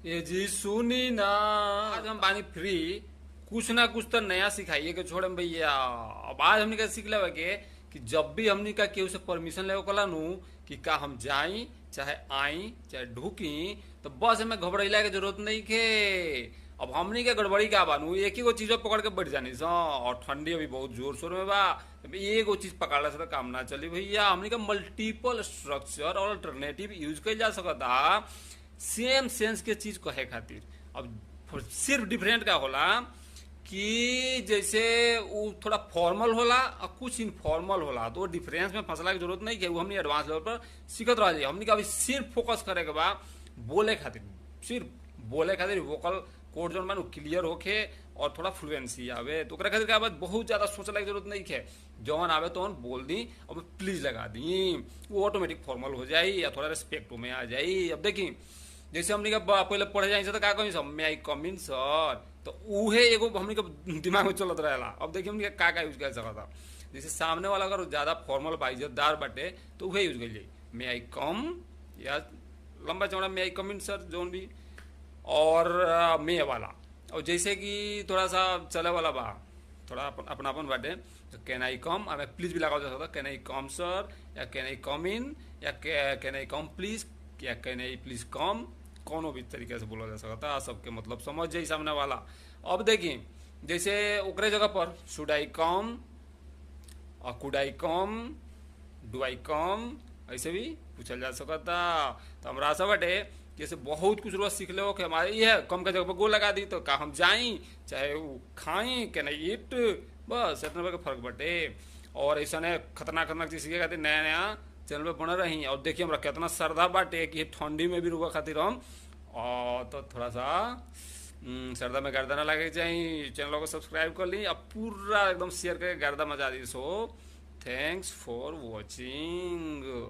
ये जी सुनी ना, आज हम बानी फ्री। कुछ ना कुछ तो नया सिखाइए के छोड़े भैया। अब आज हमने का सीख लेवे के कि जब भी हमने का केहू से परमिशन लेवे कला नु कि का हम जाई चाहे आई चाहे ढुकी, तो बस हमें घबराइला के जरूरत नहीं के। अब हमनी के गड़बड़ी का बानू एक ही गो चीज पकड़ के बैठ जानी सा, और ठंडी अभी बहुत जोर शोर में बा। अब एगो चीज पकड़ला से तो काम ना चली भैया। हमनी का मल्टीपल स्ट्रक्चर और अल्टरनेटिव यूज कइल जा सकता सेम सेंस के चीज कहे खातिर। अब सिर्फ डिफरेंट का होला कि जैसे वो थोड़ा फॉर्मल होला और कुछ इनफॉर्मल होला, तो डिफरेंस में फंसला की जरूरत नहीं है। वो हमने एडवांस लेवल पर सीखत रह जाइए। हमने का अभी सिर्फ फोकस करे के बा बोले खातिर, सिर्फ बोले खातिर वोकल कोड जो मानू क्लियर होके और थोड़ा फ्लुएंसी आवे। तो ओकरा खातिर का बात बहुत ज्यादा सोचला की जरूरत नहीं है। जौन आवे तो बोल दी और प्लीज लगा दी, वो ऑटोमेटिक फॉर्मल हो जाई या थोड़ा रिस्पेक्ट में आ जाई। अब देखी जैसे हमने का पहले पढ़े जाए तो का कही सब मे आई कम इन सर, तो उहे एगो हमने के दिमाग में चलत रहेला। अब देखिए हमने का यूज कर सकता। जैसे सामने वाला अगर ज्यादा फॉर्मल बा इज्जतदार बाटे तो उहे यूज कर मे आई कम, या लंबा चौड़ा मे आई कम इन सर जोन भी। और मे वाला, और जैसे कि थोड़ा सा चले वाला बा, थोड़ा अपनापन बाटे, तो कैन आई कम, हमें प्लीज भी लगा जा सकता। कैन आई कम सर, या कैन आई कम इन, या कैन आई कम प्लीज, या कैन आई प्लीज कम। कोनो भी तरीके से बोला जा सकता, सबके मतलब समझ जाए सामने वाला। अब देखिए जैसे ओकरे जगह पर शुड आई कम और could I come, do I कम, ऐसे भी पूछल जा सकता। तो हमरा आशा बाटे कि ऐसे बहुत कुछ रोज सीख लो कि हमारे ये है कम के जगह पर गो लगा दी तो का हम जाई चाहे वो खाई के नहीं ईट, बस इतना का फर्क बाटे। और ऐसा खतरनाक खतरनाक चीज सीखे खातिर नया नया चैनल पे बने रही। और देखिए हमरा कितना श्रद्धा बाटे कि ठंडी में भी रुका खातिर हम, और तो थोड़ा सा श्रद्धा में गर्दा ना लगे चाहिए। चैनल को सब्सक्राइब कर ली, अब पूरा एकदम शेयर करके गर्दा मचा दी। So thanks for watching.